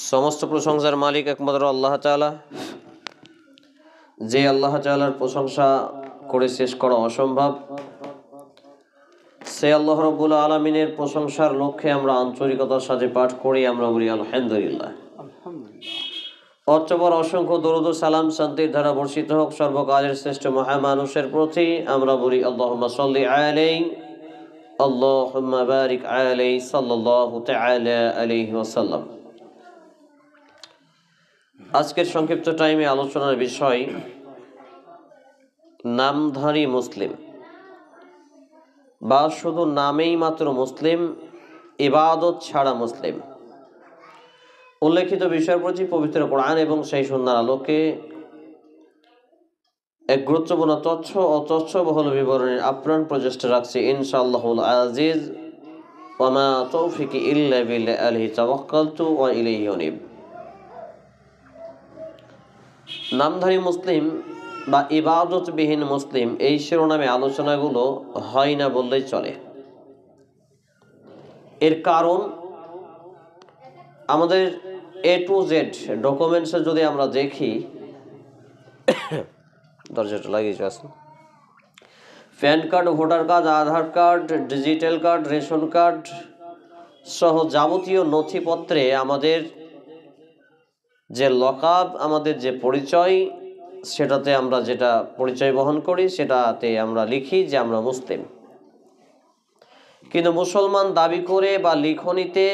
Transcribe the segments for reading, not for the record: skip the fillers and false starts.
সমস্ত প্রশংসার মালিক একমাত্র আল্লাহ তাআলা, যে আল্লাহ তাআলার প্রশংসা করে শেষ করা অসম্ভব। সে আল্লাহ রাব্বুল আলামিনের প্রশংসার লক্ষ্যে আমরা আন্তরিকতার সাথে পাঠ করি, আমরা বলি আলহামদুলিল্লাহ। অতঃপর অসংখ্য দরুদ ও সালাম শান্তির ধারা বর্ষিত হোক সর্বকালের শ্রেষ্ঠ মহামানুষের প্রতি, আমরা বলি আল্লাহুম্মা সাল্লি আলাইহি আল্লাহুম্মা বারিক আলাইহি সাল্লাল্লাহু তাআলা আলাইহি ওয়াসাল্লাম। আজকের সংক্ষিপ্ত টাইমে আলোচনার বিষয় নামধারী মুসলিম, বা শুধু নামেই মাত্র মুসলিম, ইবাদত ছাড়া মুসলিম। উল্লেখিত বিষয়ের প্রতি পবিত্র কোরআন এবং সেই সুন্নাহর আলোকে এক গুরুত্বপূর্ণ তথ্য ও তথ্যবহুল বিবরণের আপ্রাণ প্রচেষ্টা রাখছি ইনশাআল্লাহুল আজিজ। ওয়া মা তৌফিকি ইল্লা বিল্লাহ, আলাইহি তাওয়াক্কালতু ওয়া ইলাইহি উনীব। নামধারী মুসলিম বা ইবাদতবিহীন মুসলিম, এই শিরোনামে আলোচনাগুলো হয় না বললেই চলে। এর কারণ আমাদের A to Z ডকুমেন্টসে যদি আমরা দেখি, দরজাটা লাগিয়েছে আসুন, PAN card, voter card, Aadhaar card, digital card, ration card সহ যাবতীয় নথিপত্রে আমাদের যে লকআপ, আমাদের যে পরিচয়, সেটাতে আমরা যেটা পরিচয় বহন করি সেটাতে আমরা লিখি যে আমরা মুসলিম। কিন্তু মুসলমান দাবি করে বা লিখনিতে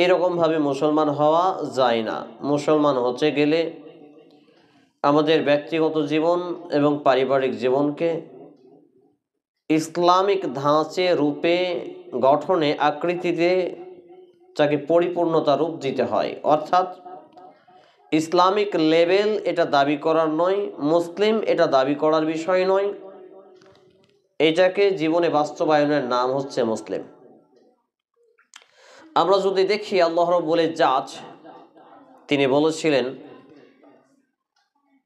এরকমভাবে মুসলমান হওয়া যায় না। মুসলমান হতে গেলে আমাদের ব্যক্তিগত জীবন এবং পারিবারিক জীবনকে ইসলামিক ধাঁচে, রূপে, গঠনে, আকৃতিতে তাকে পরিপূর্ণতা রূপ দিতে হয়। অর্থাৎ ইসলামিক লেভেল এটা দাবি করার নয়, মুসলিম এটা দাবি করার বিষয় নয়, এটাকে জীবনে বাস্তবায়নের নাম হচ্ছে মুসলিম। আমরা যদি দেখি আল্লাহ রাব্বুল ইজ্জাত তিনি বলেছিলেন,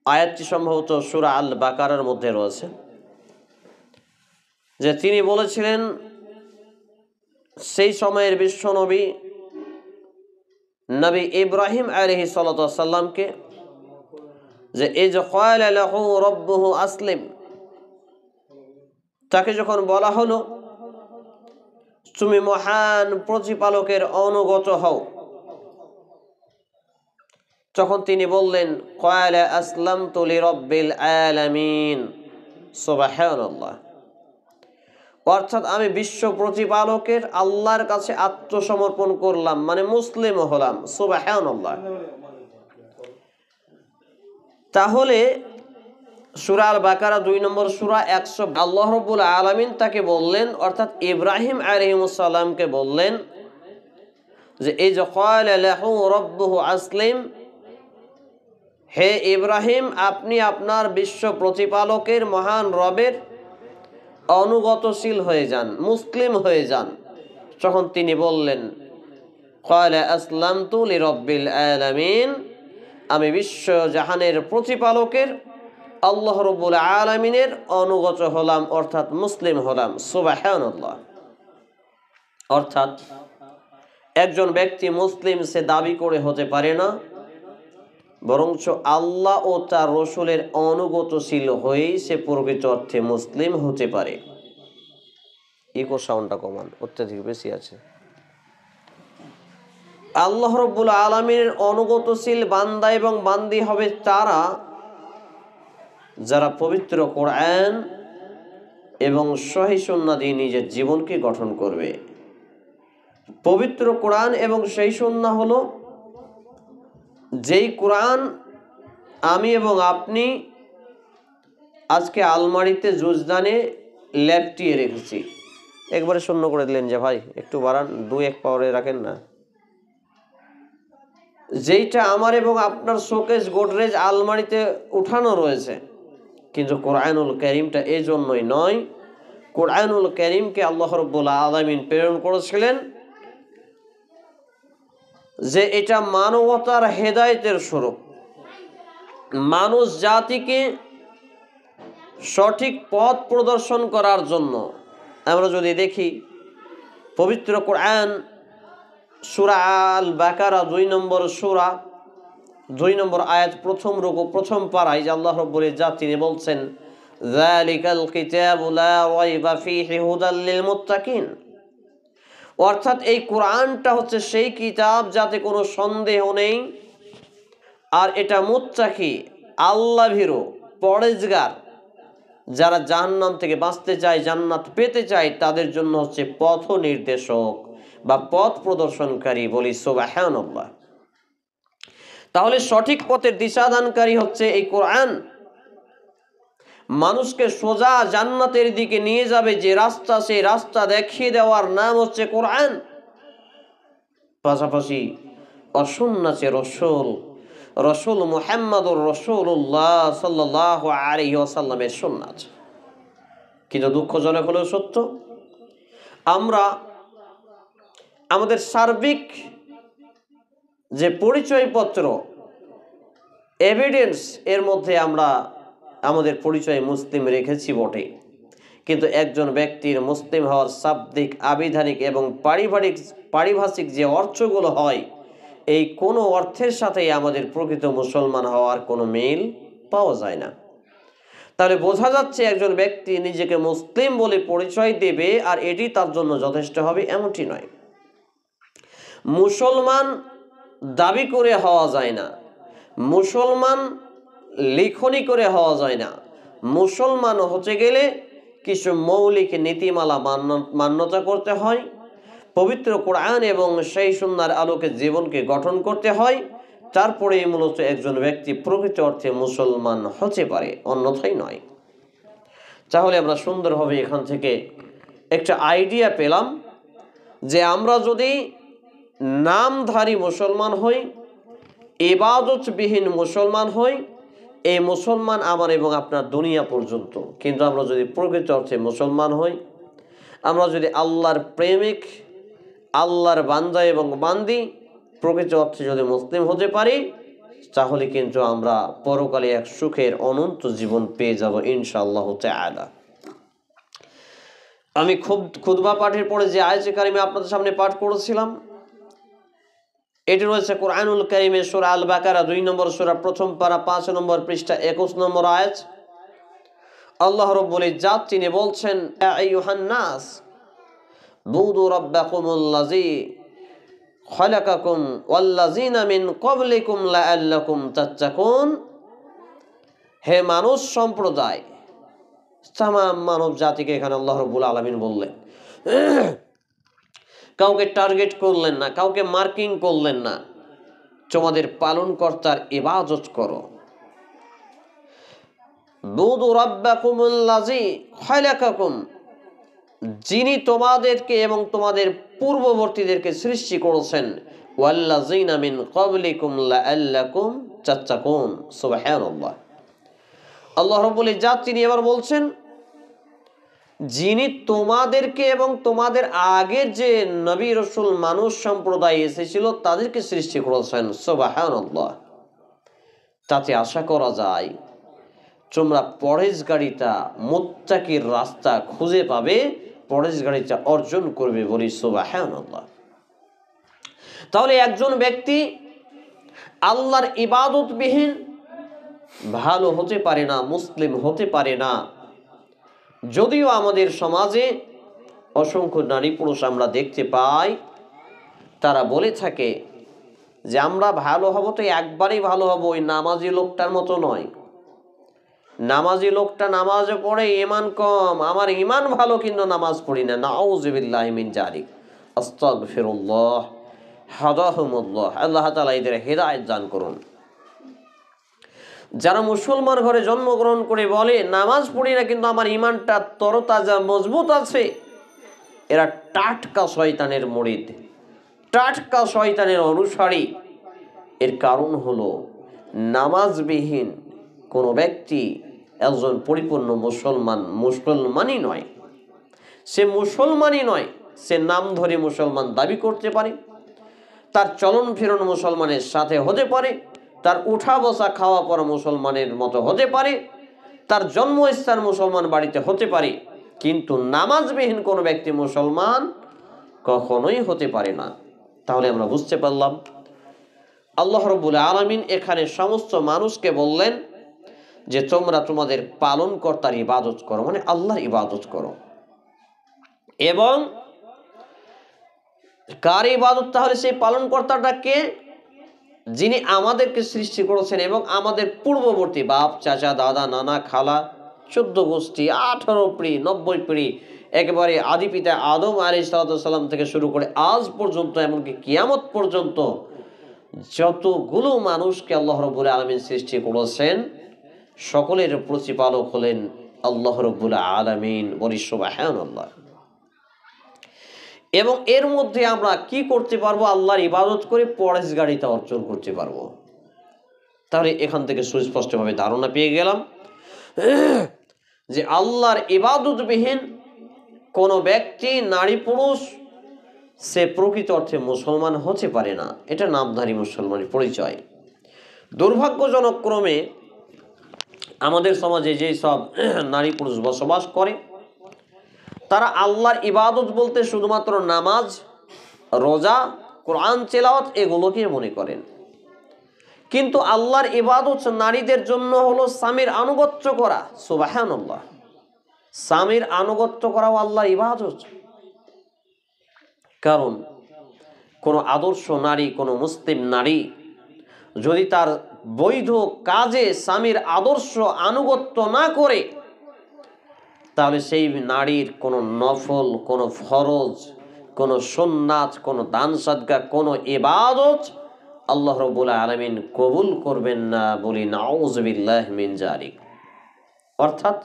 আয়াতটি সম্ভবত সূরা আল বাকারার মধ্যে রয়েছে, যে তিনি বলেছিলেন সেই সময়ের বিশ্বনবী নবী ইব্রাহিম আলাইহিস সালাতু ওয়াস সালামকে, যে ইয ক্বালা লাহু রাব্বুহু আসলিম, তাকে যখন বলা হলো তুমি মহান প্রতিপালকের অনুগত হও, তখন তিনি বললেন ক্বালা আসলামতু লিরাব্বিল আলামিন, সুবহানাল্লাহ। অর্থাৎ আমি বিশ্ব প্রতিপালকের আল্লাহর কাছে আত্মসমর্পণ করলাম, মানে মুসলিম হলাম। সুবহানাল্লাহ। তাহলে সূরা আল বাকারা 2 নম্বর সূরা 100, আল্লাহ রাব্বুল আলামিন তাকে বললেন, অর্থাৎ ইব্রাহিম আলাইহিস সালামকে বললেন যে ইয ক্বালা লাহু রাব্বুহু আসলিম, হে ইব্রাহিম, আপনি আপনার বিশ্ব প্রতিপালকের মহান রবের অনুগতশীল হয়ে যান, মুসলিম হয়ে যান। তখন তিনি বললেন ক্বালা আসলামতু লিরাব্বিল আলামিন, আমি বিশ্ব জাহানের প্রতিপালকের আল্লাহ রাব্বুল আলামিনের অনুগত হলাম, অর্থাৎ মুসলিম হলাম। সুবহানাল্লাহ। অর্থাৎ একজন ব্যক্তি মুসলিম সে দাবি করে হতে পারে না, বরঞ্চ আল্লাহ ও তার রাসূলের অনুগতশীল হয়েই সে প্রকৃত অর্থে মুসলিম হতে পারে। ইকো সাউন্ডটা কমান, অত্যাধিক বেশি আছে। আল্লাহ রাব্বুল আলামিনের অনুগতশীল বান্দা এবং বান্দি হবে তারা যারা পবিত্র কোরআন এবং সহিহ সুন্নাহ দিয়ে নিজের জীবনকে গঠন করবে। পবিত্র কোরআন এবং সেই সুন্নাহ হলো যেই কোরআন আমি এবং আপনি আজকে আলমারিতে জুজদানে লেপটিয়ে রেখেছি। একবারে শূন্য করে দিলেন যে ভাই একটু বাড়ান, 2-1 পাওয়ারে রাখেন না। যেইটা আমার এবং আপনার শোকেস, গোদরেজ, আলমারিতে উঠানো রয়েছে, কিন্তু কোরআনুল কারীমটা এই জন্যই নয়। কোরআনুল কারীমকে আল্লাহ রাব্বুল আলামিন প্রেরণ করেছিলেন যে এটা মানবতার হেদায়েতের স্বরূপ, মানুষ জাতিকে সঠিক পথ প্রদর্শন করার জন্য। আমরা যদি দেখি পবিত্র কোরআন সূরা আল বাকারা 2 নম্বর সূরা 2 নম্বর আয়াত প্রথম রুকু প্রথম পারায় যে আল্লাহ রাব্বুল ইজ্জাত তিনি বলছেন যালিকাল কিতাবু লা রাইবা ফীহি হুদাল লিল মুত্তাকিন, অর্থাৎ এই কোরআনটা হচ্ছে সেই কিতাব যাতে কোনো সন্দেহ নেই, আর এটা মুত্তাকি আল্লাহ ভীরু পরহেজগার যারা জাহান্নাম থেকে বাঁচতে চায় জান্নাত পেতে চায় তাদের জন্য হচ্ছে পথ নির্দেশক বা পথ প্রদর্শনকারী। বলি সুবহানাল্লাহ। তাহলে সঠিক পথের দিশাদানকারী হচ্ছে এই কোরআন। মানুষকে সোজা জান্নাতের দিকে নিয়ে যাবে যে রাস্তা, সেই রাস্তা দেখিয়ে দেওয়ার নাম হচ্ছে কোরআন। পাশাপাশি অসুন্নাতে রসুল মুহাম্মদুর রাসূলুল্লাহ সাল্লাল্লাহু আলাইহি ওয়াসাল্লামের সুন্নাত। কিন্তু দুঃখজনক হলেও সত্য, আমরা আমাদের সার্বিক যে পরিচয়পত্র এভিডেন্স এর মধ্যে আমরা আমাদের পরিচয় মুসলিম রেখেছি বটে, কিন্তু একজন ব্যক্তির মুসলিম হওয়ার শাব্দিক আবিধানিক এবং পারিভাষিক যে অর্থগুলো হয় এই কোনো অর্থের সাথেই আমাদের প্রকৃত মুসলমান হওয়ার কোনো মিল পাওয়া যায় না। তাহলে বোঝা যাচ্ছে একজন ব্যক্তি নিজেকে মুসলিম বলে পরিচয় দেবে আর এটি তার জন্য যথেষ্ট হবে এমনটি নয়। মুসলমান দাবি করে হওয়া যায় না, মুসলমান লিখনি করে হওয়া যায় না। মুসলমান হতে গেলে কিছু মৌলিক নীতিমালা মান্যতা করতে হয়, পবিত্র কোরআন এবং সেই সুন্নাহর আলোকে জীবনকে গঠন করতে হয়, তারপরেই মূলত একজন ব্যক্তি প্রকৃত অর্থে মুসলমান হতে পারে, অন্যথায় নয়। তাহলে আমরা সুন্দরভাবে এখান থেকে একটা আইডিয়া পেলাম যে আমরা যদি নামধারী মুসলমান হই, ইবাদতবিহীন মুসলমান হই, এই মুসলমান আমার এবং আপনার দুনিয়া পর্যন্ত। কিন্তু আমরা যদি প্রকৃত অর্থে মুসলমান হই, আমরা যদি আল্লাহর প্রেমিক, আল্লাহর বান্দা এবং বান্দি প্রকৃত অর্থে যদি মুসলিম হতে পারি, তাহলে কিন্তু আমরা পরকালে এক সুখের অনন্ত জীবন পেয়ে যাব ইনশাআল্লাহ তাআলা। আমি খুতবা পাঠের পরে যে আয়াতে কারিমে আপনাদের সামনে পাঠ করেছিলাম, এটি রয়েছে কোরআনুল কারীমে সূরা আল বাকারা 2 নম্বর সূরা প্রথম পারা 5 নম্বর পৃষ্ঠা 21 নম্বর আয়াত। আল্লাহ রাব্বুল ইজ্জাত তিনি বলছেন ইয়া আইয়ুহান নাস বুদু রাব্বাকুমুল্লাযী খালাকাকুম ওয়াল্লাযীনা মিন ক্বাবলিকুম লাআল্লাকুম তাত্তাকুন। হে মানুষ সম্প্রদায়, তাম মানব জাতিকে এখানে আল্লাহ রাব্বুল আলামিন বললেন, কাউকে টার্গেট করলেন না, কাউকে মার্কিং করলেন না, তোমাদের পালনকর্তার ইবাদত করো। বুদু রাব্বাকুমুল্লাযী খালাকাকুম, যিনি তোমাদেরকে এবং তোমাদের পূর্ববর্তীদেরকে সৃষ্টি করেছেন, ওয়াল্লাযীনা মিন ক্বাবলিকুম লাআল্লাকুম তাত্তাকুন। সুবহানাল্লাহ। আল্লাহ রাব্বুল ইজ্জাত তিনি এবার বলছেন, যিনি তোমাদেরকে এবং তোমাদের আগে যে নবী রাসূল মানুষ সম্প্রদায় এসেছিল তাদেরকে সৃষ্টি করেছেন। সুবহানাল্লাহ। তাতে আশা করা যায় তোমরা পরহেজগারিতা মুত্তাকির রাস্তা খুঁজে পাবে, পরহেজগারিতা অর্জন করবে। বলি সুবহানাল্লাহ। তাহলে একজন ব্যক্তি আল্লাহর ইবাদতবিহীন ভালো হতে পারে না, মুসলিম হতে পারে না। যদিও আমাদের সমাজে অসংখ্য নারী পুরুষ আমরা দেখতে পাই, তারা বলে থাকে যে আমরা ভালো হব তো একবারই ভালো হব, ওই নামাজি লোকটার মতো নয়। নামাজি লোকটা নামাজে পড়ে, ঈমান কম, আমার ঈমান ভালো কিন্তু নামাজ পড়ি না। নাউযুবিল্লাহি মিন যালিক, আস্তাগফিরুল্লাহ, হাদাহুমুল্লাহ। আল্লাহ তাআলা এদের হেদায়েত দান করুন। যারা মুসলমান ঘরে জন্মগ্রহণ করে বলে নামাজ পড়ি না কিন্তু আমার ঈমানটা তরতাজা মজবুত আছে, এরা টাটকা শয়তানের মুরিদ, টাটকা শয়তানের অনুসারী। এর কারণ হলো নামাজবিহীন কোনো ব্যক্তি একজন পরিপূর্ণ মুসলমানই নয়। সে মুসলমানই নয়, সে নাম ধরে মুসলমান দাবি করতে পারে, তার চলন ফিরন মুসলমানের সাথে হতে পারে, তার উঠা বসা খাওয়া পড়া মুসলমানের মতো হতে পারে, তার জন্মস্থান মুসলমান বাড়িতে হতে পারে, কিন্তু নামাজবিহীন কোনো ব্যক্তি মুসলমান কখনোই হতে পারে না। তাহলে আমরা বুঝতে পারলাম আল্লাহ রাব্বুল আলামিন এখানে সমস্ত মানুষকে বললেন যে তোমরা তোমাদের পালনকর্তার ইবাদত করো, মানে আল্লাহর ইবাদত করো। এবং কার ইবাদত? তাহলে সেই পালনকর্তাটা কে? যিনি আমাদেরকে সৃষ্টি করেছেন এবং আমাদের পূর্ববর্তী বাপ, চাচা, দাদা, নানা, খালা, 14 গোষ্ঠী, 18 পিঁড়ি, 90 পিঁড়ি, একেবারে আদি পিতা আদম আলাইহিস সালাম থেকে শুরু করে আজ পর্যন্ত, এমনকি কিয়ামত পর্যন্ত যতগুলো মানুষকে আল্লাহ রাব্বুল আলামিন সৃষ্টি করেছেন, সকলের প্রতিপালক হলেন আল্লাহ রাব্বুল আলামিন। বলি সুবহানাল্লাহ। এবং এর মধ্যে আমরা কি করতে পারবো? আল্লাহর ইবাদত করে পরহেজগারিতা অর্জন করতে পারবো। তাহলে এখান থেকে সুস্পষ্টভাবে ধারণা পেয়ে গেলাম যে আল্লাহর ইবাদতবিহীন কোনো ব্যক্তি, নারী পুরুষ, সে প্রকৃত অর্থে মুসলমান হতে পারে না। এটা নামধারী মুসলমানের পরিচয়। দুর্ভাগ্যজনক ক্রমে আমাদের সমাজে যেই সব নারী পুরুষ বসবাস করে, তারা আল্লাহর ইবাদত বলতে শুধুমাত্র নামাজ, রোজা, কোরআন তেলাওয়াত এগুলোকে মনে করেন। কিন্তু আল্লাহর ইবাদত নারীদের জন্য হলো স্বামীর আনুগত্য করা। সুবহানাল্লাহ। স্বামীর আনুগত্য করাও আল্লাহর ইবাদত। কারণ কোনো আদর্শ নারী, কোনো মুসলিম নারী যদি তার বৈধ কাজে স্বামীর আদর্শ আনুগত্য না করে, তাহলে সেই নারীর কোনো নফল, কোনো ফরজ, কোনো সুন্নাত, কোনো দান সাদকা, কোনো ইবাদত আল্লাহ রাব্বুল আলামিন কবুল করবেন না। বলি নাউযুবিল্লাহি মিন যালিক। অর্থাৎ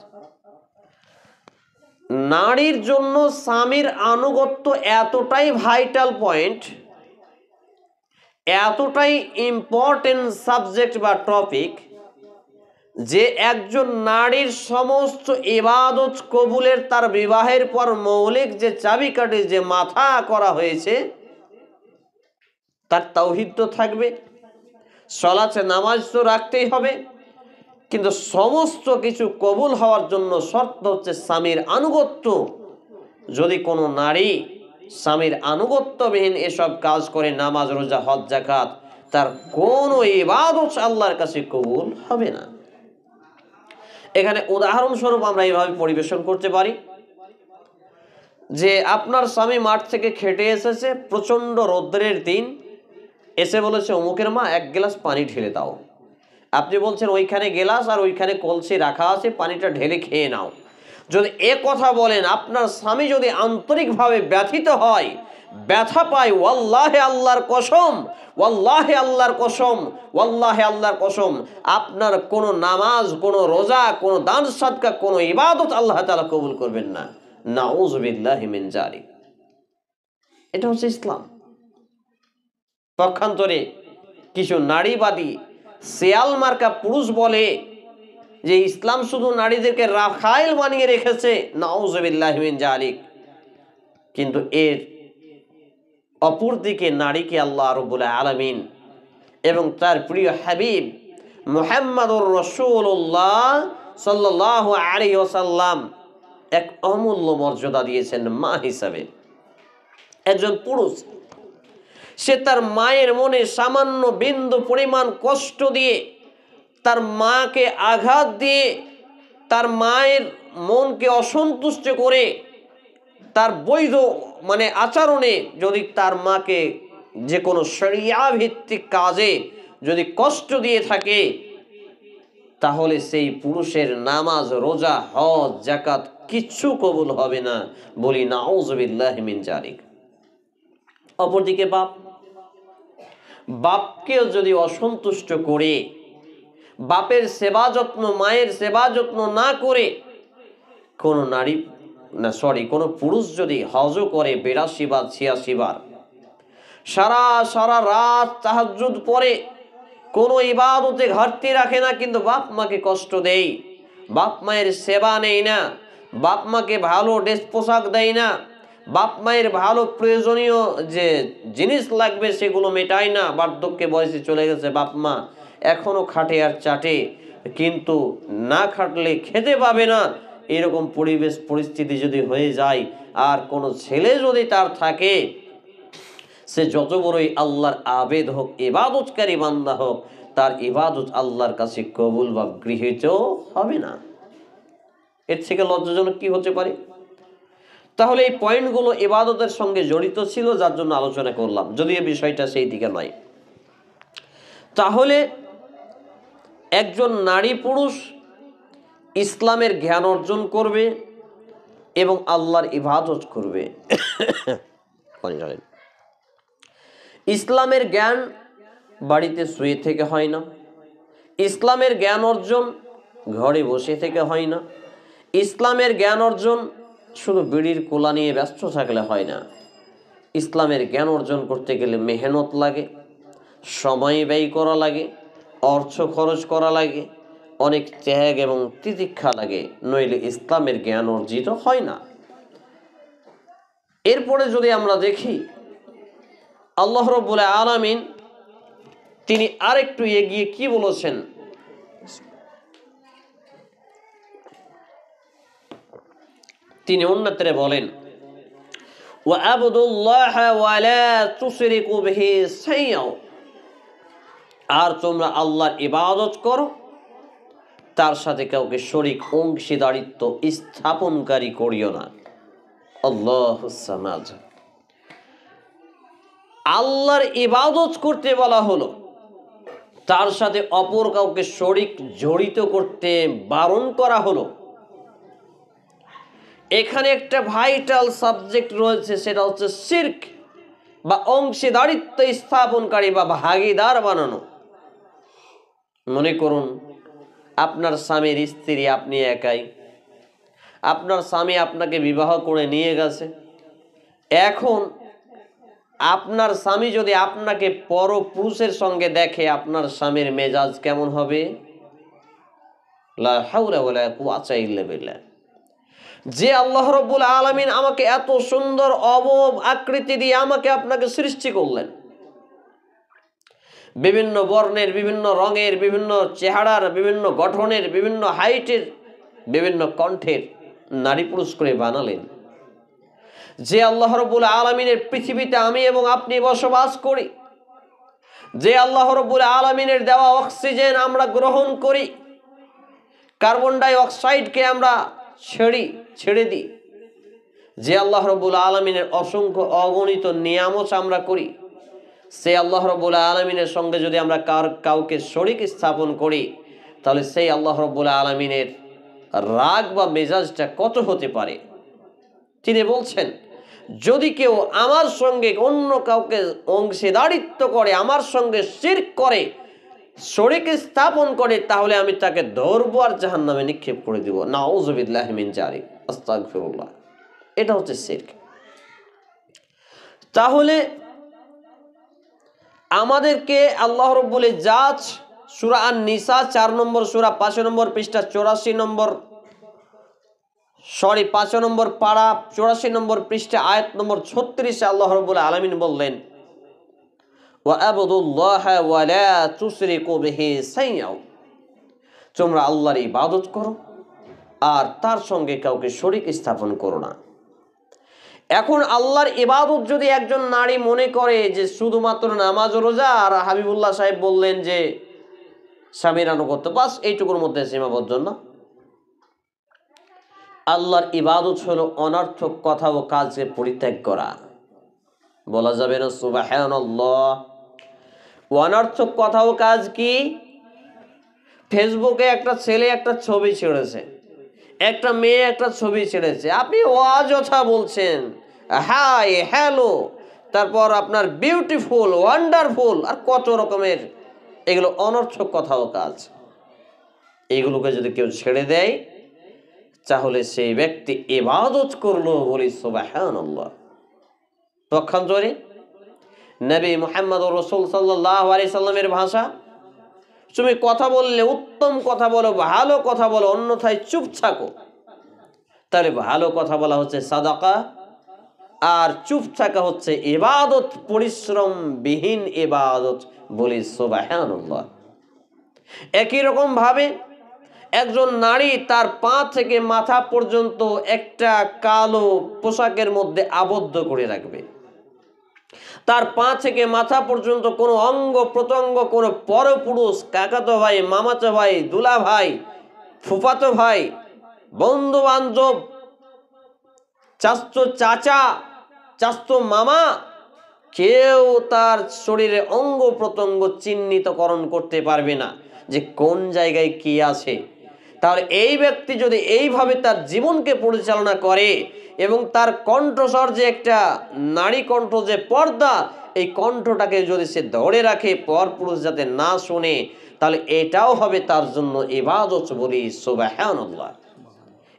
নারীর জন্য স্বামীর আনুগত্য এতটাই ভাইটাল পয়েন্ট, এতটাই ইম্পর্টেন্ট সাবজেক্ট বা টপিক, যে একজন নারীর সমস্ত ইবাদত কবুলের তার বিবাহের পর মৌলিক যে চাবিকাঠি, যে মাথা করা হয়েছে, তার তাওহীদ তো থাকবে, সালাত নামাজ তো রাখতেই হবে, কিন্তু সমস্ত কিছু কবুল হওয়ার জন্য শর্ত হচ্ছে স্বামীর আনুগত্য। যদি কোনো নারী স্বামীর আনুগত্যবিহীন এসব কাজ করে, নামাজ, রোজা, হজ, যাকাত, তার কোনো ইবাদত আল্লাহর কাছে কবুল হবে না। এখানে উদাহরণস্বরূপ আমরা এইভাবে পরিবেশন করতে পারি যে আপনার স্বামী মাঠ থেকে খেটে এসেছে, প্রচণ্ড রৌদ্রের দিন, এসে বলেছে অমুকের মা 1 গ্লাস পানি ঢেলে দাও। আপনি বলছেন ওইখানে গ্লাস আর ওইখানে কলসি রাখা আছে, পানিটা ঢেলে খেয়ে নাও। যদি এ কথা বলেন, আপনার স্বামী যদি আন্তরিকভাবে ব্যথিত হয়, ব্যথা পায়, ওয়াল্লাহি আল্লাহর কসম, ওয়াল্লাহি আল্লাহর কসম, ওয়াল্লাহি আল্লাহর কসম, আপনার কোনো নামাজ, কোনো রোজা, কোনো দান সাদকা, কোনো ইবাদত আল্লাহ তাআলা কবুল করবেন না। নাউযুবিল্লাহি মিন যালিক। এটা হচ্ছে ইসলাম। পক্ষান্তরে কিছু নারীবাদী শিয়াল মার্কা পুরুষ বলে যে ইসলাম শুধু নারীদেরকে রাখাইল বানিয়ে রেখেছে। নাউযুবিল্লাহি মিন যালিক। কিন্তু এর অপর দিকে নারীকে আল্লাহ রাব্বুল আলামিন এবং তার প্রিয় হাবিব মুহাম্মদুর রাসূলুল্লাহ সাল্লাল্লাহু আলাইহি ওয়াসাল্লাম এক অমূল্য মর্যাদা দিয়েছেন মা হিসাবে। একজন পুরুষ, সে তার মায়ের মনে সামান্য বিন্দু পরিমাণ কষ্ট দিয়ে, তার মাকে আঘাত দিয়ে, তার মায়ের মনকে অসন্তুষ্ট করে, তার বৈধ আচরণে যদি তার মাকে যে কোনো শরিয়া ভিত্তিক কাজে যদি কষ্ট দিয়ে থাকে, তাহলে সেই পুরুষের নামাজ, রোজা, হজ, যাকাত কিচ্ছু কবুল হবে না। বলি নাউযুবিল্লাহি মিন যালিক। অপরদিকে বাপকেও যদি অসন্তুষ্ট করে, বাপের সেবা যত্ন, মায়ের সেবা যত্ন না করে কোনো পুরুষ যদি হজও করে 82 বার 86 বার, সারা রাত তাহাজ্জুদ পড়ে, কোনো ইবাদতে ঘাটতি রাখে না, কিন্তু বাপ মাকে কষ্ট দেয়, বাপ মায়ের সেবা নেই না, বাপ মাকে ভালো ড্রেস পোশাক দেয় না, বাপ মায়ের ভালো প্রয়োজনীয় যে জিনিস লাগবে সেগুলো মেটায় না, বার্ধক্যে বয়সে চলে গেছে বাপ মা, এখনো খাটে আর চাটে, কিন্তু না খাটলে খেতে পাবে না, এরকম পরিবেশ পরিস্থিতি যদি হয়ে যায়, আর কোনো ছেলে যদি তার থাকে, সে যত বড়ই আল্লাহর আবেদ হোক, ইবাদতকারী বান্দা হোক, তার ইবাদত আল্লাহর কাছে কবুল বা গৃহীত হবে না। এর থেকে লজ্জাজনক কি হতে পারে? তাহলে এই পয়েন্টগুলো ইবাদতের সঙ্গে জড়িত ছিল, যার জন্য আলোচনা করলাম, যদিও বিষয়টা সেই দিকে নয়। তাহলে একজন নারী পুরুষ ইসলামের জ্ঞান অর্জন করবে এবং আল্লাহর ইবাদত করবে। ইসলামের জ্ঞান বাড়িতে শুয়ে থেকে হয় না, ইসলামের জ্ঞান অর্জন ঘরে বসে থেকে হয় না, ইসলামের জ্ঞান অর্জন শুধু বিড়ির কোলা নিয়ে ব্যস্ত থাকলে হয় না। ইসলামের জ্ঞান অর্জন করতে গেলে মেহনত লাগে, সময় ব্যয় করা লাগে, অর্থ খরচ করা লাগে, অনেক ত্যাগ এবং তিতিক্ষা লাগে, নইলে ইসলামের জ্ঞান অর্জিত হয় না। এরপরে যদি আমরা দেখি, আল্লাহ রাব্বুল আলামিন তিনি আরেকটু এগিয়ে কি বলেছেন? তিনি অন্যত্রে বলেন, ওয়া'বুদুল্লাহা ওয়া লা তুশরিকু বিহি শাইআ, আর তোমরা আল্লাহর ইবাদত করো, তার সাথে কাউকে শরীক অংশীদারিত্ব স্থাপনকারী করিও না। আল্লাহুস সামাদ। আল্লাহর ইবাদত করতে বলা হলো, তার সাথে অপর কাউকে শরীক জড়িত করতে বারণ করা হলো। এখানে একটা ভাইটাল সাবজেক্ট রয়েছে, সেটা হচ্ছে শিরক বা অংশীদারিত্ব স্থাপনকারী বা ভাগীদার বানানো। মনে করুন আপনার স্বামীর স্ত্রী আপনি একাই, আপনার স্বামী আপনাকে বিবাহ করে নিয়ে গেছে। এখন আপনার স্বামী যদি আপনাকে পরপুরুষের সঙ্গে দেখে, আপনার স্বামীর মেজাজ কেমন হবে? লা হাওলা ওয়ালা কুওয়াতা ইল্লা বিল্লাহ। যে আল্লাহ রাব্বুল আলামিন আমাকে এত সুন্দর অবয়ব আকৃতি দিয়ে আমাকে আপনাকে সৃষ্টি করলেন, বিভিন্ন বর্ণের, বিভিন্ন রঙের, বিভিন্ন চেহারার, বিভিন্ন গঠনের, বিভিন্ন হাইটের, বিভিন্ন কণ্ঠের নারী পুরুষ করে বানালেন, যে আল্লাহ রাব্বুল আলামিনের পৃথিবীতে আমি এবং আপনি বসবাস করি, যে আল্লাহ রাব্বুল আলামিনের দেওয়া অক্সিজেন আমরা গ্রহণ করি, কার্বন ডাই অক্সাইডকে আমরা ছেড়ে দিই, যে আল্লাহ রাব্বুল আলামিনের অসংখ্য অগণিত নিয়ামত আমরা করি, সেই আল্লাহ রাব্বুল আলামিনের সঙ্গে যদি আমরা কাউকে শরীক স্থাপন করি, তাহলে সেই আল্লাহ রাব্বুল আলামিনের রাগ বা মেজাজটা কত হতে পারে? তিনি বলছেন, যদি কেউ আমার সঙ্গে অন্য কাউকে অংশীদারিত্ব করে, আমার সঙ্গে শিরক করে, শরীক স্থাপন করে, তাহলে আমি তাকে ধরবো আর জাহান্নামে নিক্ষেপ করে দিব। নাউযু বিল্লাহি মিন যালিক, আস্তাগফিরুল্লাহ। এটা হচ্ছে শিরক। তাহলে আমাদেরকে আল্লাহ রাব্বুল ইজ্জাত সূরা আন-নিসা 4 নম্বর সূরা 5 নম্বর পৃষ্ঠা 5 নম্বর পারা 84 নম্বর পৃষ্ঠা আয়াত নম্বর 36 আল্লাহ রাব্বুল আলামিন বললেন, ওয়া'বুদুল্লাহা ওয়া লা তুশরিকু বিহি শাইআ, তোমরা আল্লাহর ইবাদত করো আর তার সঙ্গে কাউকে শরীক স্থাপন করো না। এখন আল্লাহর ইবাদত যদি একজন নারী মনে করে যে শুধুমাত্র নামাজ রোজা, আর হাবিবুল্লাহ সাহেব বললেন যে স্বামীর আনুগত্য, বাস এইটুকুর মধ্যে সীমাবদ্ধ না। আল্লাহর ইবাদত হলো অনর্থক কথা ও কাজকে পরিত্যাগ করা। বলা যাবে না সুবহানাল্লাহ? অনর্থক কথা ও কাজ কি? ফেসবুকে একটা ছেলে একটা ছবি ছেড়েছে, একটা মেয়ে একটা ছবি ছেড়েছে, আপনি অযথা বলছেন হাই, হ্যালো, তারপর আপনার বিউটিফুল, ওয়ান্ডারফুল, আর কত রকমের, এগুলো অনর্থক কথা ও কাজ। এগুলোকে যদি কেউ ছেড়ে দেয়, তাহলে সেই ব্যক্তি ইবাদত করলো বলি সুবহানাল্লাহ। পক্ষান্তরে নবী মুহাম্মদুর রাসূল সাল্লাল্লাহু আলাইহি সাল্লামের ভাষা, তুমি কথা বললে উত্তম কথা বলো, ভালো কথা বলো, অন্যথায় চুপ থাকো। তাহলে ভালো কথা বলা হচ্ছে সাদাকা, আর চুপ থাকা হচ্ছে ইবাদত, পরিশ্রম বিহীন ইবাদত বলি সুবহানাল্লাহ। একই রকম ভাবে একজন নারী তার পা থেকে মাথা পর্যন্ত একটা কালো পোশাকের মধ্যে আবদ্ধ করে রাখবে, তার পা থেকে মাথা পর্যন্ত কোনো অঙ্গ প্রত্যঙ্গ, কোনো পরপুরুষ, কাকাতো ভাই, মামাতো ভাই, দুলা ভাই, ফুফাতো ভাই, বন্ধু বান্ধব, চাচতো চাচা, চাচতো মামা, কেউ তার শরীরে অঙ্গ প্রত্যঙ্গ চিহ্নিতকরণ করতে পারবে না যে কোন জায়গায় কি আছে। তাহলে এই ব্যক্তি যদি এইভাবে তার জীবনকে পরিচালনা করে এবং তার কণ্ঠস্বর যে একটা নারী কণ্ঠ, যে পর্দা, এই কণ্ঠটাকে যদি সে ধরে রাখে পরপুরুষ যাতে না শোনে, তাহলে এটাও হবে তার জন্য ইবাদত। বলি সুবহানাল্লাহ।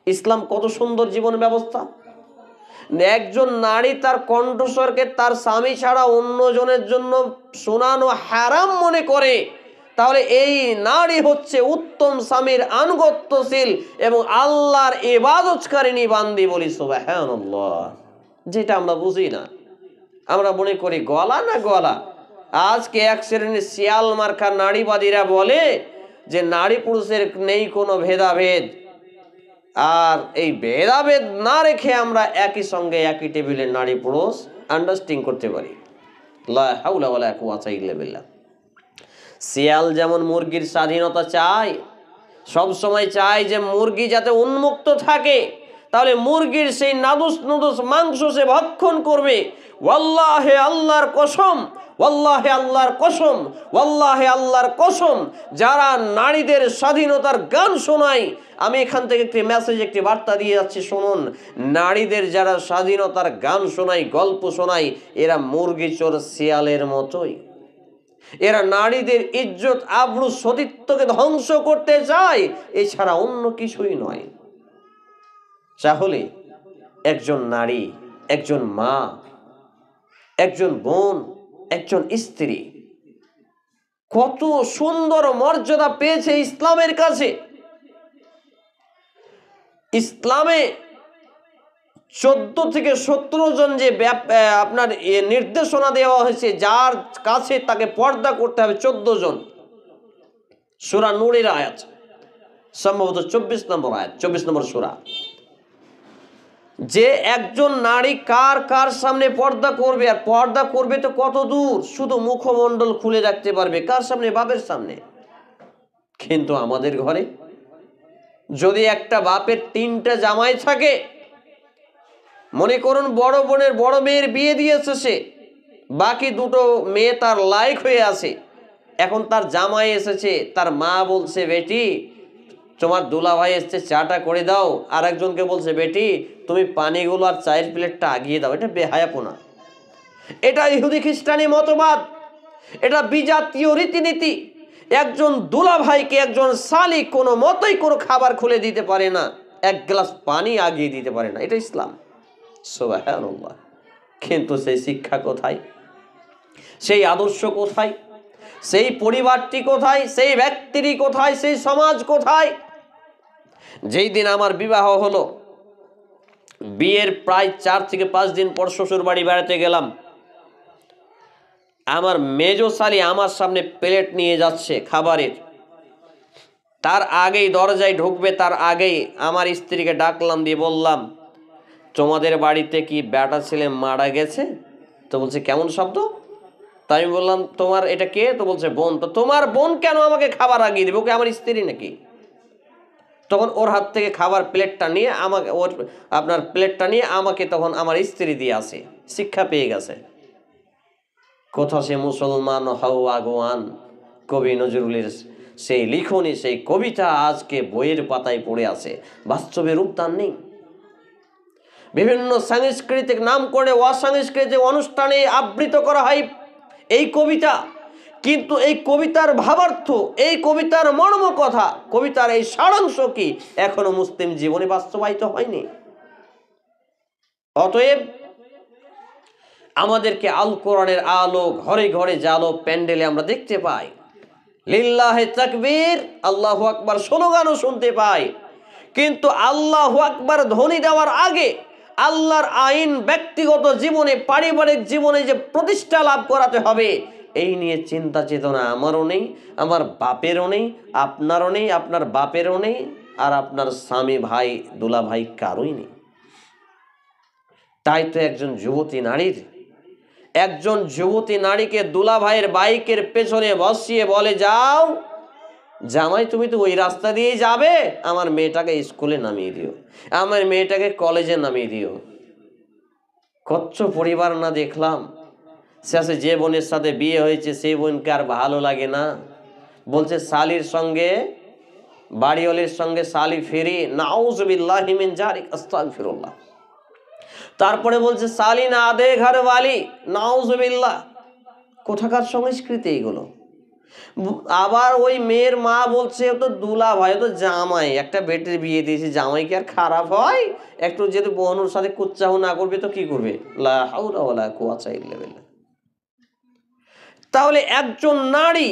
ইসলাম কত সুন্দর জীবন ব্যবস্থা। একজন নারী তার কণ্ঠস্বরকে তার স্বামী ছাড়া অন্যজনের জন্য শোনানো হারাম মনে করে, তাহলে এই নারী হচ্ছে উত্তম স্বামীর আনুগত্যশীল এবং আল্লাহর ইবাদতকারিনী বান্দি। বলি সুবহানাল্লাহ। যেটা আমরা বুঝি না, আমরা মনে করি গলা না গলা। আজকে এক শ্রেণীর শিয়াল মার্কা নারীবাদীরা বলে যে নারী পুরুষের নেই কোনো ভেদাভেদ, আর এই ভেদাভেদ না রেখে আমরা একই সঙ্গে একই টেবিলে নারী পুরুষ আন্ডারস্ট্যান্ডিং করতে পারি। লা হাওলা ওয়ালা কুওয়াতা ইল্লা বিল্লাহ। শিয়াল যেমন মুরগির স্বাধীনতা চায়, সব সময় চায় যে মুরগি যাতে উন্মুক্ত থাকে, তাহলে মুরগির সেই নাদুস নুদুস মাংস সে ভক্ষণ করবে। ওয়াল্লাহে আল্লাহর কসম, ওয়াল্লাহে আল্লাহর কসম, ওয়াল্লাহে আল্লাহর কসম, যারা নারীদের স্বাধীনতার গান শোনায়, আমি এখান থেকে একটি মেসেজ, একটি বার্তা দিয়ে যাচ্ছি, শুনুন। নারীদের যারা স্বাধীনতার গান শোনায়, গল্প শোনায়, এরা মুরগি চোর শিয়ালের মতোই। এরা নারীদের ইজ্জত আবরু সতীত্বকে ধ্বংস করতে চায়, এছাড়া অন্য কিছুই নয়। তাহলে একজন নারী, একজন মা, একজন বোন, একজন স্ত্রী কত সুন্দর মর্যাদা পেয়েছে ইসলামের কাছে। ইসলামে 14 থেকে 17 জন যে আপনার নির্দেশনা দেওয়া হয়েছে, যার কাছে তাকে পর্দা করতে হবে 14 জন। সূরা নূরের আয়াত, সম্ভবত 24 নম্বর আয়াত, 24 নম্বর সূরা। যে একজন নারী কার কার সামনে পর্দা করবে, আর পর্দা করবে তো কত দূর, শুধু মুখমণ্ডল খুলে রাখতে পারবে কার সামনে? বাপের সামনে। কিন্তু আমাদের ঘরে যদি একটা বাপের 3টা জামাই থাকে, মনে করুন বড় বোনের বড় মেয়ের বিয়ে দিয়েছে সে, বাকি 2টো মেয়ে তার লায়ক হয়ে আছে, এখন তার জামাই এসেছে, তার মা বলছে বেটি তোমার দুলাভাই এসছে, চাটা করে দাও। আর একজনকে বলছে বেটি তুমি পানিগুলো আর চায়ের প্লেটটা আগিয়ে দাও। এটা বেহায়াপনা, এটা ইহুদি খ্রিস্টানি মতবাদ, এটা বিজাতীয় রীতিনীতি। একজন দুলাভাইকে একজন শালি কোনো মতোই কোনো খাবার খুলে দিতে পারে না, এক গ্লাস পানি আগিয়ে দিতে পারে না। এটা ইসলাম। সুবহানাল্লাহ। কিন্তু সেই শিক্ষা কোথায়, সেই আদর্শ কোথায়, সেই পরিবারটি কোথায়, সেই ব্যক্তিটি কোথায়, সেই সমাজ কোথায়? যেই দিন আমার বিবাহ হলো, বিয়ের প্রায় 4 থেকে 5 দিন পর শ্বশুর বাড়ি বেড়াতে গেলাম। আমার মেজো শালি আমার সামনে প্লেট নিয়ে যাচ্ছে খাবারের, তার আগেই দরজায় ঢুকবে, তার আগেই আমার স্ত্রীকে ডাকলাম, দিয়ে বললাম তোমাদের বাড়িতে কি বেটা ছেলে মারা গেছে? তো বলছে কেমন শব্দ? তাই আমি বললাম তোমার এটা কে? তো বলছে বোন। তো তোমার বোন কেন আমাকে খাবার আগিয়ে দিবে? ওকে আমার স্ত্রী নাকি? তখন ওর হাত থেকে খাবার প্লেটটা নিয়ে আমাকে, ওর আপনার প্লেটটা নিয়ে আমাকে তখন আমার স্ত্রী দিয়ে আসে। শিক্ষা পেয়ে গেছে। কোথাও সে মুসলমান হও আগুয়ান, কবি নজরুলের সেই লিখনি, সেই কবিতা আজকে বইয়ের পাতায় পড়ে আছে, বাস্তবে রূপদান নেই। বিভিন্ন সাংস্কৃতিক নাম করে অসাংস্কৃতিক অনুষ্ঠানে আবৃত করা হয় এই কবিতা, কিন্তু এই কবিতার ভাবার্থ, এই কবিতার মর্ম কথা, কবিতার এই সারাংশ কি এখনো মুসলিম জীবনে বাস্তবায়িত হয়নি। অতএব আমাদেরকে আল কোরআনের আলো ঘরে ঘরে জালো, প্যান্ডেলে আমরা দেখতে পাই, লিল্লাহে তাকবীর, আল্লাহু আকবার স্লোগানও শুনতে পাই। কিন্তু আল্লাহু আকবার ধ্বনি দেওয়ার আগে আল্লাহর আইন ব্যক্তিগত জীবনে, পারিবারিক জীবনে যে প্রতিষ্ঠা লাভ করাতে হবে, এই নিয়ে চিন্তা চেতনা আমারও নেই, আমার বাপেরও নেই, আপনারও নেই, আপনার বাপেরও নেই, আর আপনার স্বামী ভাই দুলা ভাই কারোই নেই। তাই তো একজন যুবতী নারীর একজন যুবতী নারীকে দুলাভাইয়ের বাইকের পেছনে বসিয়ে বলে, যাও জামাই, তুমি তো ওই রাস্তা দিয়েই যাবে, আমার মেয়েটাকে স্কুলে নামিয়ে দিও, আমার মেয়েটাকে কলেজে নামিয়ে দিও। কচ্ছ পরিবার না দেখলাম? শেষে যে বোনের সাথে বিয়ে হয়েছে সেই বোনকে আর ভালো লাগে না, বলছে শালির সঙ্গে, বাড়িওয়ালির সঙ্গে শালি ফেরি, নাউজুবিল্লাহি মিন জালিক, আস্তাগফিরুল্লাহ। তারপরে বলছে শালি না আধে ঘর ওয়ালি, নাউজুবিল্লাহ। কোথাকার সংস্কৃতি এইগুলো? আবার ওই মেয়ের মা বলছে, তো দুলা ভাই, তো জামাই, একটা বেটির বিয়ে দিয়েছি, জামাই কি আর খারাপ হয়? একটু যদি বোনুর সাথে কুচ্চাহ না করবে তো কি করবে? লা হাওলা ওয়ালা কুওয়াতা ইল্লা বিল্লাহ। তাহলে একজন নারী,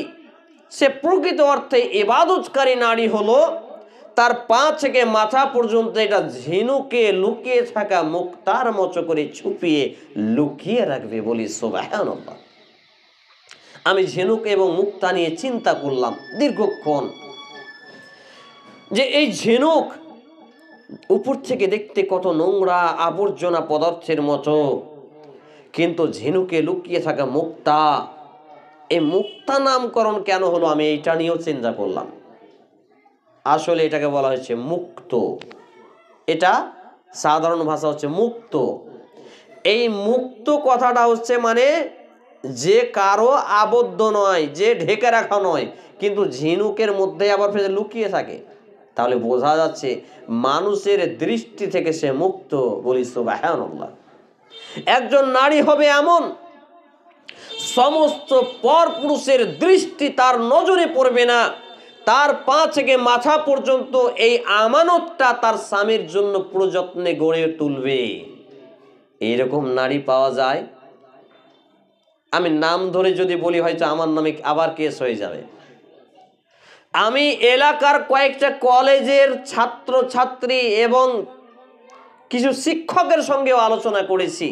সে প্রকৃত অর্থে ইবাদতকারী নারী হলো তার পা থেকে মাথা পর্যন্ত এটা ঝিনুকে লুকিয়ে থাকা মুক্তার মতো করে ছুপিয়ে লুকিয়ে রাখবে। বলি সুবহানাল্লাহ। আমি ঝিনুক এবং মুক্তা নিয়ে চিন্তা করলাম দীর্ঘক্ষণ, যে এই ঝিনুক উপর থেকে দেখতে কত নোংরা আবর্জনা পদার্থের মতো, কিন্তু ঝিনুকে লুকিয়ে থাকা মুক্তা, এই মুক্তা নামকরণ কেন হলো আমি এইটা নিয়েও চিন্তা করলাম। আসলে এটাকে বলা হচ্ছে মুক্ত, এটা সাধারণ ভাষা হচ্ছে মুক্ত। এই মুক্ত কথাটা হচ্ছে মানে যে কারো আবদ্ধ নয়, যে ঢেকে রাখা নয়, কিন্তু ঝিনুকের মধ্যে আবার ফের লুকিয়ে থাকে। তাহলে বোঝা যাচ্ছে মানুষের দৃষ্টি থেকে সে মুক্ত। বলি সুবহানাল্লাহ। একজন নারী হবে এমন, সমস্ত পরপুরুষের দৃষ্টি তার নজরে পড়বে না, তার পা থেকে মাথা পর্যন্ত এই আমানতটা তার স্বামীর জন্য প্রযত্নে গড়ে তুলবে। এইরকম নারী পাওয়া যায়। আমি নাম ধরে যদি বলি হয়তো আমার নামে আবার কেস হয়ে যাবে। আমি এলাকার কয়েকটা কলেজের ছাত্র ছাত্রী এবং কিছু শিক্ষকের সঙ্গেও আলোচনা করেছি।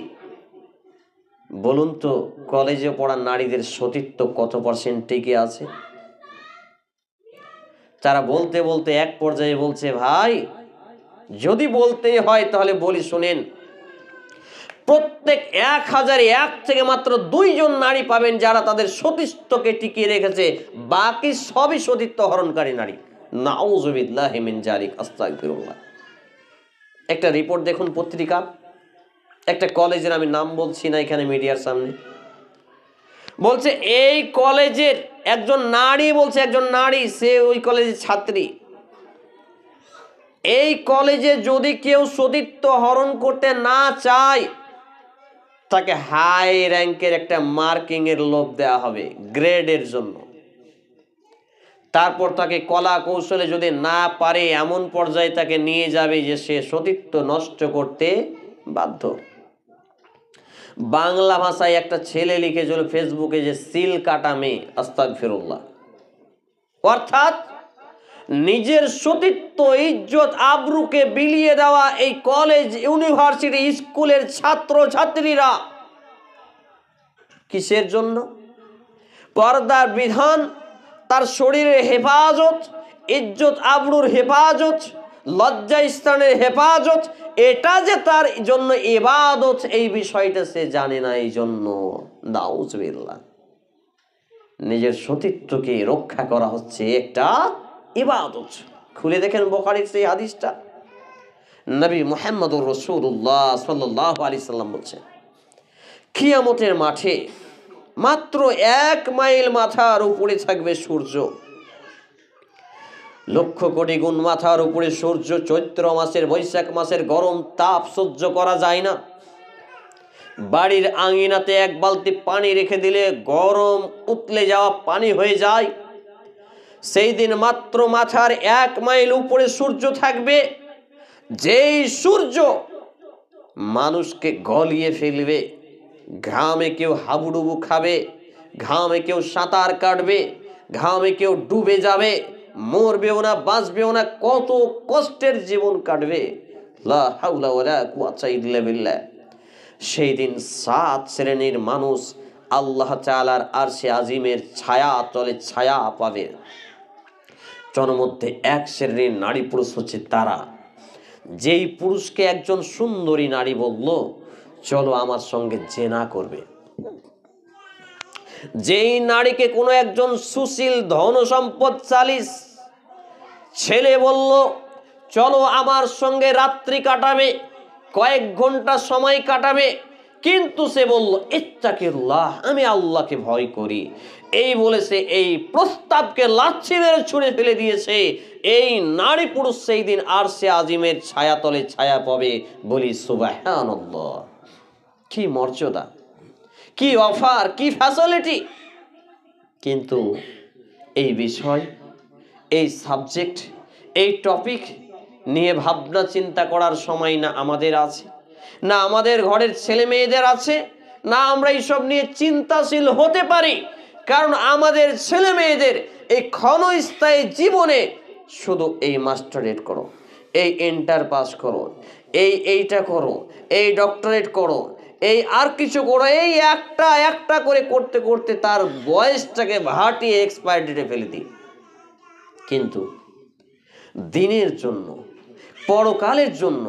বলুন তো, কলেজে পড়া নারীদের সতীত্ব কত % টিকে আছে? তারা বলতে বলতে এক পর্যায়ে বলছে, ভাই যদি বলতে হয় তাহলে বলি শুনেন, প্রত্যেক 1001 থেকে মাত্র 2 জন নারী পাবেন যারা তাদের সতীত্বকে টিকিয়ে রেখেছে, বাকি সবই সতীত্ব হরণকারী নারী। নাউজুবিল্লাহি মিন জালিক, আস্তাগফিরুল্লাহ। একটা রিপোর্ট দেখুন পত্রিকা, একটা কলেজের, আমি নাম বলছি না এখানে মিডিয়ার সামনে, বলছে এই কলেজের একজন নারী, বলছে একজন নারী, সে ওই কলেজের ছাত্রী, এই কলেজে যদি কেউ সতীত্ব হরণ করতে না চায় তাকে হাই র্যাঙ্কের একটা মার্কিং এর লোভ দেওয়া হবে গ্রেডের জন্য। তারপর তাকে কলা কৌশলে যদি না পারে এমন পর্যায়ে তাকে নিয়ে যাবে যে সে সতীত্ব নষ্ট করতে বাধ্য। বাংলা ভাষায় একটা ছেলে লিখেছিল ফেসবুকে যে সিল কাটা মেয়ে, আস্তাগফিরুল্লাহ। অর্থাৎ নিজের সতীত্ব, ইজ্জত, আবরুকে বিলিয়ে দেওয়া এই কলেজ, ইউনিভার্সিটি, স্কুলের ছাত্র ছাত্রীরা কিসের জন্য? পর্দার বিধান, তার শরীরের হেফাজত, ইজ্জত আবরুর হেফাজত, লজ্জা স্থানের হেফাজত, এটা যে তার জন্য ইবাদত, এই বিষয়টা সে জানে না। এই জন্য নাউজুবিল্লাহ, নিজের সতীত্বকে রক্ষা করা হচ্ছে একটা ইবাদত। খুলে দেখেন বুখারীর সেই হাদিসটা, নবী মুহাম্মদুর রাসূলুল্লাহ সাল্লাল্লাহু আলাইহি সাল্লাম বলছেন, কিয়ামতের মাঠে মাত্র 1 মাইল মাথার উপরে থাকবে সূর্য, লক্ষ কোটি গুণ মাথার উপরে সূর্য। চৈত্র মাসের, বৈশাখ মাসের গরম তাপ সহ্য করা যায় না। বাড়ির আঙিনাতে 1 বালতি পানি রেখে দিলে গরম উতলে যাওয়া পানি হয়ে যায়। সেই দিন মাত্র মাথার 1 মাইল উপরে সূর্য থাকবে, যেই সূর্য মানুষকে গলিয়ে ফেলবে। ঘামে কেউ হাবুডুবু খাবে, ঘামে কেউ সাঁতার কাটবে, ঘামে কেউ ডুবে যাবে, মরবেও না বাঁচবেও না, কত কষ্টের জীবন কাটবে। লা হাওলা ওয়ালা কুওয়াতা ইল্লা বিল্লাহ। সেই দিন 7 শ্রেণীর মানুষ আল্লাহ তাআলার আরশে আজিমের ছায়া তলে ছায়া পাবে। জনমধ্যে 1 শ্রেণীর নারী পুরুষ হচ্ছে তারা, যেই পুরুষকে একজন সুন্দরী নারী বলল, চলো আমার সঙ্গে জেনা করবে, যেই নারীকে কোনো একজন সুশীল ধন সম্পদশালী ছেলে বলল চলো আমার সঙ্গে রাত্রি কাটাবে, কয়েক ঘন্টা সময় কাটাবে, কিন্তু সে বলল ইত্তাকিল্লাহ, আমি আল্লাহকে ভয় করি, এই বলেছে এই প্রস্তাবকে লাথি মেরে ছুঁড়ে ফেলে দিয়েছে, এই নারী পুরুষ সেই দিন আরশে আজিমের ছায়াতলে ছায়া পাবে। বলি সুবহানাল্লাহ। কি মর্যাদা, কি অফার, কি ফ্যাসিলিটি! কিন্তু এই বিষয়, এই সাবজেক্ট, এই টপিক নিয়ে ভাবনা চিন্তা করার সময় না আমাদের আছে, না আমাদের ঘরের ছেলে মেয়েদের আছে, না আমরা এইসব নিয়ে চিন্তাশীল হতে পারি। কারণ আমাদের ছেলে মেয়েদের এই ক্ষণস্থায়ী জীবনে শুধু এই মাস্টারেট করো, এই ইন্টার পাস করো, এইটা করো, এই ডক্টরেট করো, এই আর কিছু করো, এই একটা একটা করে করতে করতে তার বয়সটাকে ভাটিয়ে এক্সপায়ার ডেটে ফেলে দিই। কিন্তু দিনের জন্য, পরকালের জন্য,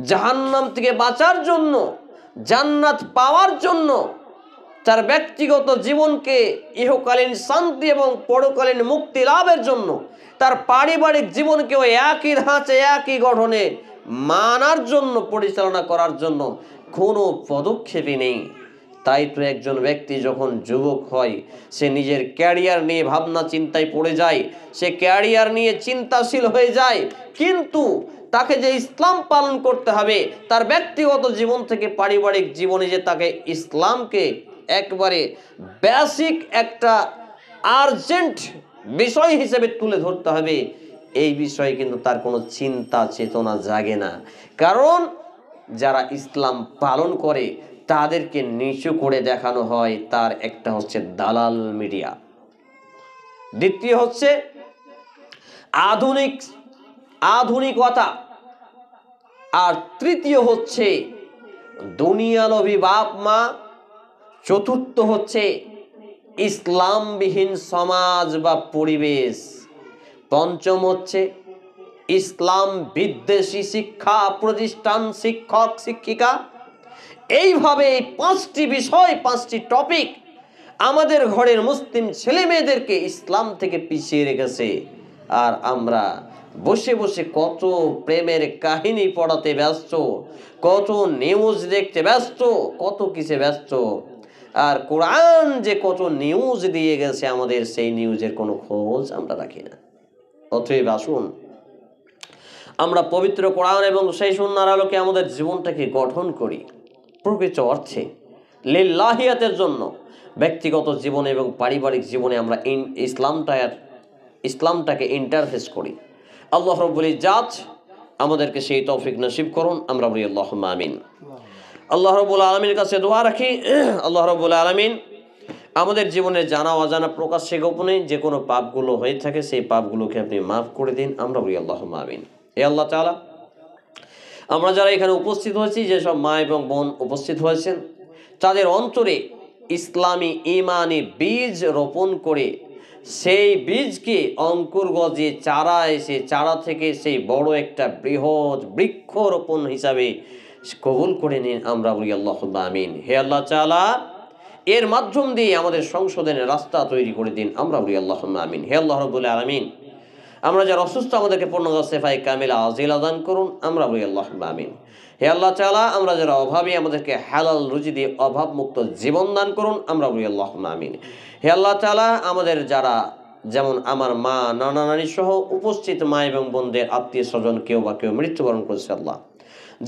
জাহান্নাম থেকে বাঁচার জন্য, জান্নাত পাওয়ার জন্য, তার ব্যক্তিগত জীবনকে ইহকালীন শান্তি এবং পরকালীন মুক্তি লাভের জন্য, তার পারিবারিক জীবনকে ওই একই ধাঁচে একই গঠনে মানার জন্য, পরিচালনা করার জন্য কোনো পদক্ষেপই নেই। তাই তো একজন ব্যক্তি যখন যুবক হয় সে নিজের ক্যারিয়ার নিয়ে ভাবনা চিন্তায় পড়ে যায়, সে ক্যারিয়ার নিয়ে চিন্তাশীল হয়ে যায়। কিন্তু তাকে যে ইসলাম পালন করতে হবে, তার ব্যক্তিগত জীবন থেকে পারিবারিক জীবনে যে তাকে ইসলামকে একবারে বেসিক একটা আর্জেন্ট বিষয় হিসেবে তুলে ধরতে হবে, এই বিষয়ে কিন্তু তার কোনো চিন্তা চেতনা জাগে না। কারণ যারা ইসলাম পালন করে তাদেরকে নিচু করে দেখানো হয়, তার একটা হচ্ছে দালাল মিডিয়া, দ্বিতীয় হচ্ছে আধুনিকতা, আর তৃতীয় হচ্ছে দুনিয়ালোভী বাপ মা, চতুর্থ হচ্ছে ইসলামবিহীন সমাজ বা পরিবেশ, পঞ্চম হচ্ছে ইসলাম বিদ্বেষী শিক্ষা প্রতিষ্ঠান, শিক্ষক শিক্ষিকা। এইভাবে এই পাঁচটি বিষয়, পাঁচটি টপিক আমাদের ঘরের মুসলিম ছেলে মেয়েদেরকে ইসলাম থেকে পিছিয়ে রেখেছে। আর আমরা বসে বসে কত প্রেমের কাহিনী পড়াতে ব্যস্ত, কত নিউজ দেখতে ব্যস্ত, কত কিসে ব্যস্ত। আর কোরআন যে কত নিউজ দিয়ে গেছে আমাদের, সেই নিউজের কোনো খোঁজ আমরা রাখি না। অতএব আসুন আমরা পবিত্র কোরআন এবং সেই সুন্নাহর আলোকে আমাদের জীবনটাকে গঠন করি প্রকৃত অর্থে লিল্লাহিয়াতের জন্য। ব্যক্তিগত জীবনে এবং পারিবারিক জীবনে আমরা ইসলামটাকে ইন্টারফেস করি। আল্লাহ রাব্বুল ইজ্জাত আমাদেরকে সেই তৌফিক নসিব করুন, আমরা বলি আল্লাহুম্মা আমিন। আল্লাহ রাব্বুল আলামিনের কাছে দোয়া রাখি, আল্লাহ রাব্বুল আলামিন আমাদের জীবনে জানা অজানা প্রকাশ্যে গোপনে যে কোনো পাপগুলো হয়ে থাকে সেই পাপগুলোকে আপনি মাফ করে দিন, আমরা বলি আল্লাহুম্মা আমিন। হে আল্লাহ তাআলা, আমরা যারা এখানে উপস্থিত হয়েছি, যেসব মা এবং বোন উপস্থিত হয়েছেন, তাদের অন্তরে ইসলামী ইমানি বীজ রোপণ করে সেই বীজকে অঙ্কুর গজে চারা এসে চারা থেকে সেই বড় একটা বৃহৎ বৃক্ষরোপণ হিসাবে কবুল করে নিন, আমরা বলি আল্লাহুম্মা আমিন। হে আল্লাহ তাআলা, এর মাধ্যম দিয়ে আমাদের সংশোধনের রাস্তা তৈরি করে দিন, আমরা বলি আল্লাহুম্মা আমিন। হে আল্লাহ রাব্বুল আলামিন, আমরা যারা অসুস্থ আমাদেরকে পূর্ণতা সেফায়ে কামিলা আজিলা দান করুন, আমরা বলি আল্লাহুম্মা আমিন। হে আল্লাহ তাআলা, আমরা যারা অভাবী আমাদেরকে হালাল রুজি দিয়ে অভাবমুক্ত জীবন দান করুন, আমরা বলি আল্লাহুম্মা আমিন। হে আল্লাহ তাআলা, আমাদের যারা যেমন আমার মা, নানা নানি সহ উপস্থিত মা এবং বোনদের আত্মীয় স্বজন কেউ বা কেউ মৃত্যুবরণ করেছে, আল্লাহ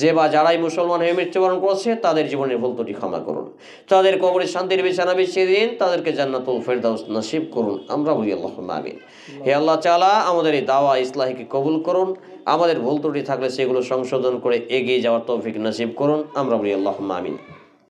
যে বা যারাই মুসলমান হয়ে মৃত্যুবরণ করেছে তাদের জীবনের ভুল ত্রুটি ক্ষমা করুন, তাদের কবরে শান্তির বিছানা বিছিয়ে দিন, তাদেরকে জান্নাতুল ফেরদাউস নসিব করুন, আমরা বলি আল্লাহুম্মা আমিন। হে আল্লাহ তাআলা, আমাদের এই দাওয়া ইসলাহিকে কবুল করুন, আমাদের ভুল ত্রুটি থাকলে সেগুলো সংশোধন করে এগিয়ে যাওয়ার তৌফিক নসিব করুন, আমরা বলি আল্লাহুম্মা আমিন।